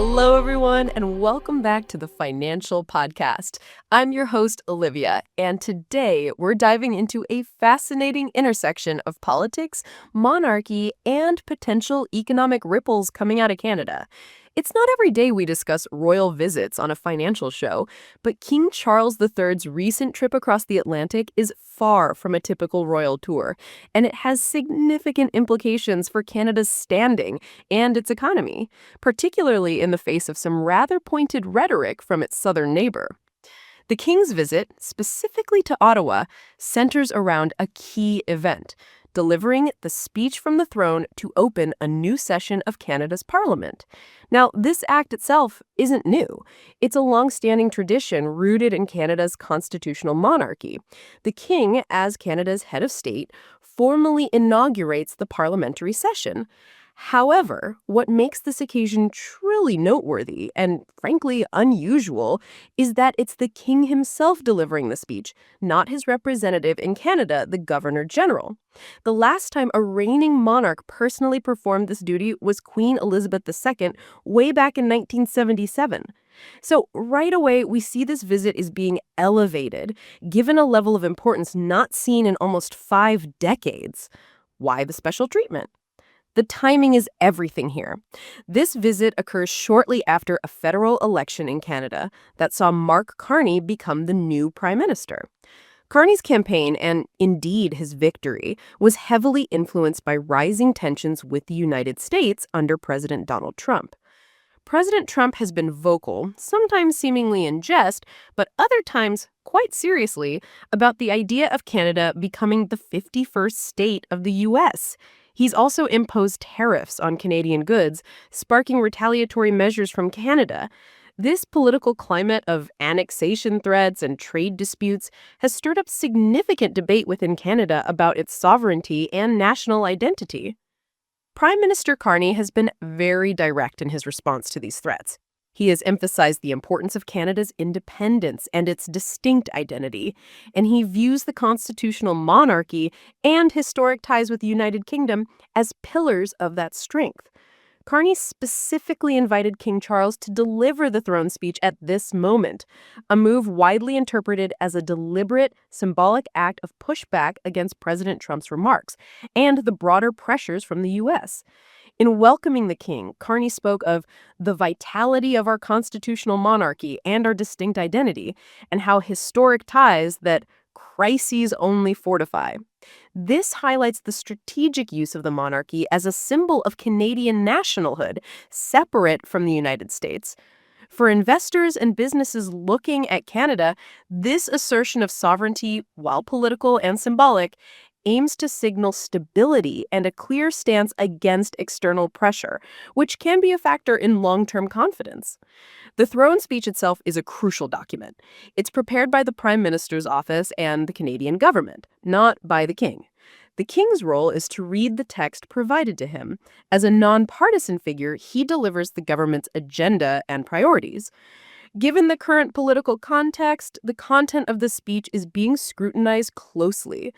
Hello, everyone, and welcome back to the Financial Podcast. I'm your host, Olivia, and today we're diving into a fascinating intersection of politics, monarchy, and potential economic ripples coming out of Canada. It's not every day we discuss royal visits on a financial show, but King Charles III's recent trip across the Atlantic is far from a typical royal tour, and it has significant implications for Canada's standing and its economy, particularly in the face of some rather pointed rhetoric from its southern neighbor. The King's visit, specifically to Ottawa, centers around a key event: delivering the speech from the throne to open a new session of Canada's Parliament. Now, this act itself isn't new. It's a long-standing tradition rooted in Canada's constitutional monarchy. The King, as Canada's head of state, formally inaugurates the parliamentary session. However, what makes this occasion truly noteworthy and, frankly, unusual is that it's the King himself delivering the speech, not his representative in Canada, the Governor General. The last time a reigning monarch personally performed this duty was Queen Elizabeth II way back in 1977. So right away, we see this visit is being elevated, given a level of importance not seen in almost 5 decades. Why the special treatment? The timing is everything here. This visit occurs shortly after a federal election in Canada that saw Mark Carney become the new prime minister. Carney's campaign, and indeed his victory, was heavily influenced by rising tensions with the United States under President Donald Trump. President Trump has been vocal, sometimes seemingly in jest, but other times quite seriously, about the idea of Canada becoming the 51st state of the U.S. He's also imposed tariffs on Canadian goods, sparking retaliatory measures from Canada. This political climate of annexation threats and trade disputes has stirred up significant debate within Canada about its sovereignty and national identity. Prime Minister Carney has been very direct in his response to these threats. He has emphasized the importance of Canada's independence and its distinct identity, and he views the constitutional monarchy and historic ties with the United Kingdom as pillars of that strength. Carney specifically invited King Charles to deliver the throne speech at this moment, a move widely interpreted as a deliberate, symbolic act of pushback against President Trump's remarks and the broader pressures from the U.S. In welcoming the King, Carney spoke of the vitality of our constitutional monarchy and our distinct identity, and how historic ties that crises only fortify. This highlights the strategic use of the monarchy as a symbol of Canadian nationalhood, separate from the United States. For investors and businesses looking at Canada, this assertion of sovereignty, while political and symbolic, aims to signal stability and a clear stance against external pressure, which can be a factor in long-term confidence. The throne speech itself is a crucial document. It's prepared by the Prime Minister's office and the Canadian government, not by the King. The King's role is to read the text provided to him. As a nonpartisan figure, he delivers the government's agenda and priorities. Given the current political context, the content of the speech is being scrutinized closely.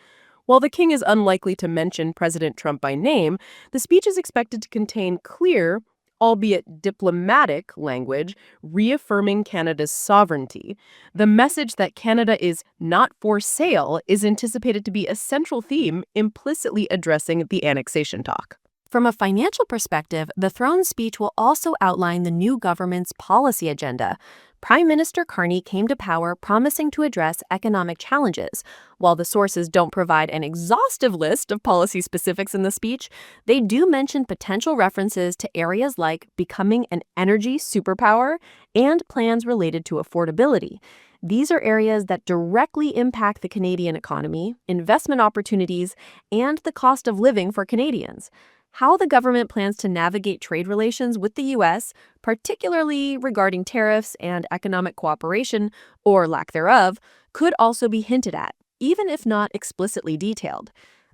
While the King is unlikely to mention President Trump by name, the speech is expected to contain clear, albeit diplomatic, language reaffirming Canada's sovereignty. The message that Canada is not for sale is anticipated to be a central theme implicitly addressing the annexation talk. From a financial perspective, the throne speech will also outline the new government's policy agenda. Prime Minister Carney came to power promising to address economic challenges. While the sources don't provide an exhaustive list of policy specifics in the speech, they do mention potential references to areas like becoming an energy superpower and plans related to affordability. These are areas that directly impact the Canadian economy, investment opportunities, and the cost of living for Canadians. How the government plans to navigate trade relations with the U.S., particularly regarding tariffs and economic cooperation, or lack thereof, could also be hinted at, even if not explicitly detailed.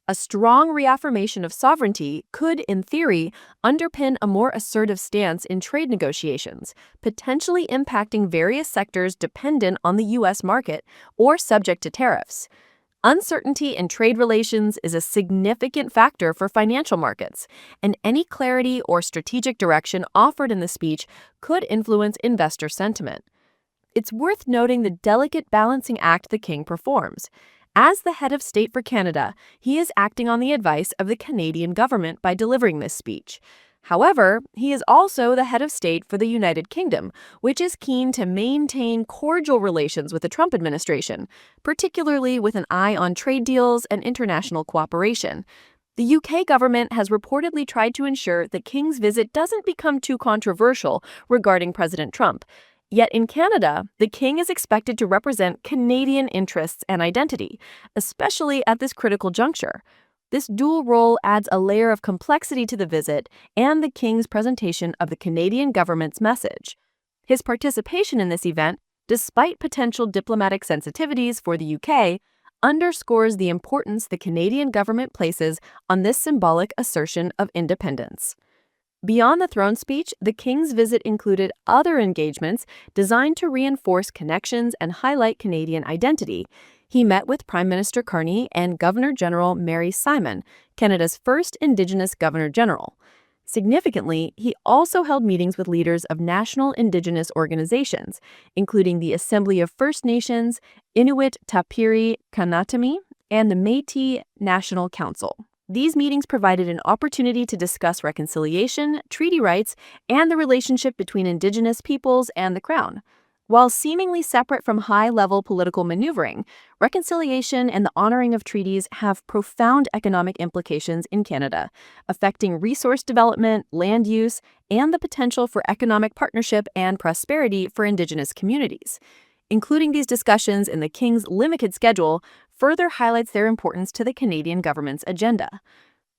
A strong reaffirmation of sovereignty could, in theory, underpin a more assertive stance in trade negotiations, potentially impacting various sectors dependent on the U.S. market or subject to tariffs. Uncertainty in trade relations is a significant factor for financial markets, and any clarity or strategic direction offered in the speech could influence investor sentiment. It's worth noting the delicate balancing act the king performs. As the head of state for Canada, he is acting on the advice of the Canadian government by delivering this speech. However, he is also the head of state for the United Kingdom, which is keen to maintain cordial relations with the Trump administration, particularly with an eye on trade deals and international cooperation. The UK government has reportedly tried to ensure the king's visit doesn't become too controversial regarding President Trump. Yet in Canada, the king is expected to represent Canadian interests and identity, especially at this critical juncture. This dual role adds a layer of complexity to the visit and the king's presentation of the Canadian government's message. His participation in this event, despite potential diplomatic sensitivities for the UK, underscores the importance the Canadian government places on this symbolic assertion of independence. Beyond the throne speech, the king's visit included other engagements designed to reinforce connections and highlight Canadian identity. He met with Prime Minister Carney and Governor-General Mary Simon, Canada's first Indigenous Governor-General. Significantly, he also held meetings with leaders of national Indigenous organizations, including the Assembly of First Nations, Inuit Tapiri Kanatami, and the Métis National Council. These meetings provided an opportunity to discuss reconciliation, treaty rights, and the relationship between Indigenous peoples and the Crown. While seemingly separate from high-level political maneuvering, reconciliation and the honoring of treaties have profound economic implications in Canada, affecting resource development, land use, and the potential for economic partnership and prosperity for Indigenous communities. Including these discussions in the King's limited schedule further highlights their importance to the Canadian government's agenda.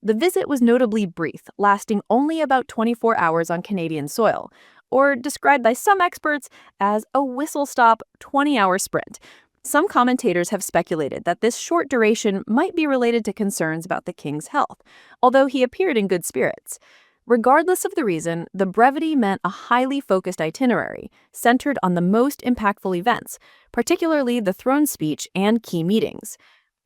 The visit was notably brief, lasting only about 24 hours on Canadian soil, or described by some experts as a whistle-stop 20-hour sprint. Some commentators have speculated that this short duration might be related to concerns about the King's health, although he appeared in good spirits. Regardless of the reason, the brevity meant a highly focused itinerary, centered on the most impactful events, particularly the throne speech and key meetings.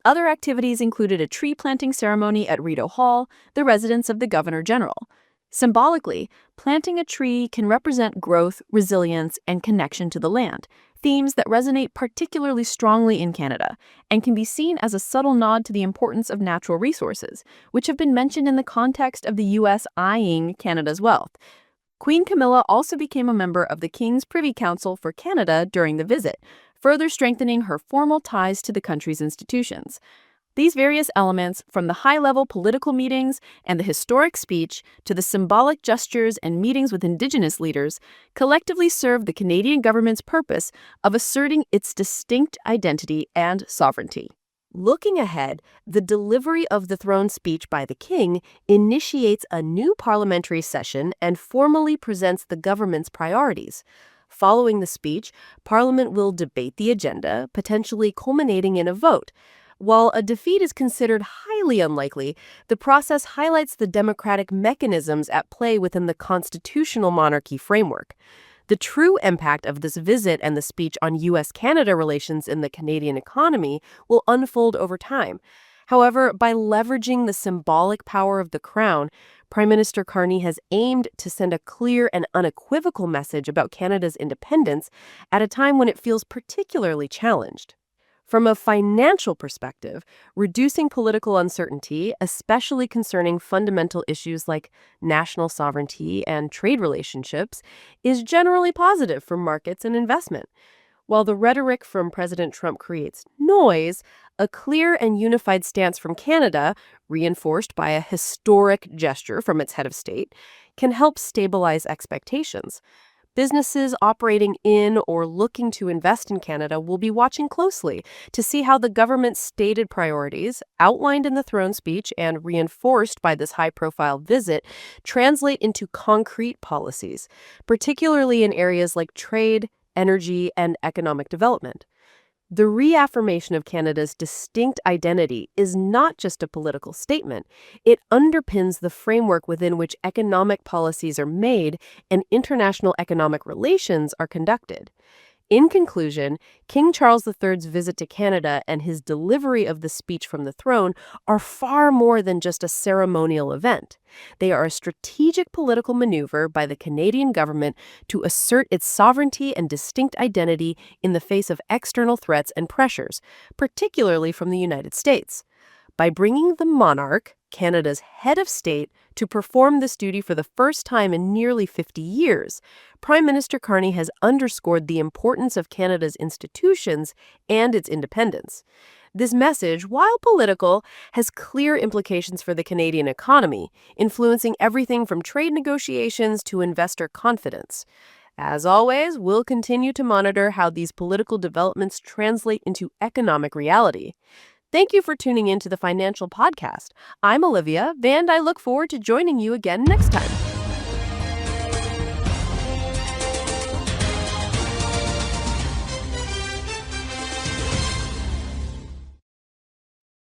Other activities included a tree planting ceremony at Rideau Hall, the residence of the Governor-General. Symbolically, planting a tree can represent growth, resilience, and connection to the land, themes that resonate particularly strongly in Canada, and can be seen as a subtle nod to the importance of natural resources, which have been mentioned in the context of the U.S. eyeing Canada's wealth. Queen Camilla also became a member of the King's Privy Council for Canada during the visit, further strengthening her formal ties to the country's institutions. These various elements, from the high-level political meetings and the historic speech to the symbolic gestures and meetings with Indigenous leaders, collectively serve the Canadian government's purpose of asserting its distinct identity and sovereignty. Looking ahead, the delivery of the throne speech by the King initiates a new parliamentary session and formally presents the government's priorities. Following the speech, Parliament will debate the agenda, potentially culminating in a vote. While a defeat is considered highly unlikely, the process highlights the democratic mechanisms at play within the constitutional monarchy framework. The true impact of this visit and the speech on U.S.-Canada relations in the Canadian economy will unfold over time. However, by leveraging the symbolic power of the Crown, Prime Minister Carney has aimed to send a clear and unequivocal message about Canada's independence at a time when it feels particularly challenged. From a financial perspective, reducing political uncertainty, especially concerning fundamental issues like national sovereignty and trade relationships, is generally positive for markets and investment. While the rhetoric from President Trump creates noise, a clear and unified stance from Canada, reinforced by a historic gesture from its head of state, can help stabilize expectations. Businesses operating in or looking to invest in Canada will be watching closely to see how the government's stated priorities, outlined in the throne speech and reinforced by this high-profile visit, translate into concrete policies, particularly in areas like trade, energy, and economic development. The reaffirmation of Canada's distinct identity is not just a political statement. It underpins the framework within which economic policies are made and international economic relations are conducted. In conclusion, King Charles III's visit to Canada and his delivery of the speech from the throne are far more than just a ceremonial event. They are a strategic political maneuver by the Canadian government to assert its sovereignty and distinct identity in the face of external threats and pressures, particularly from the United States. By bringing the monarch, Canada's head of state, to perform this duty for the first time in nearly 50 years, Prime Minister Carney has underscored the importance of Canada's institutions and its independence. This message, while political, has clear implications for the Canadian economy, influencing everything from trade negotiations to investor confidence. As always, we'll continue to monitor how these political developments translate into economic reality. Thank you for tuning in to the Financial Podcast. I'm Olivia, and I look forward to joining you again next time.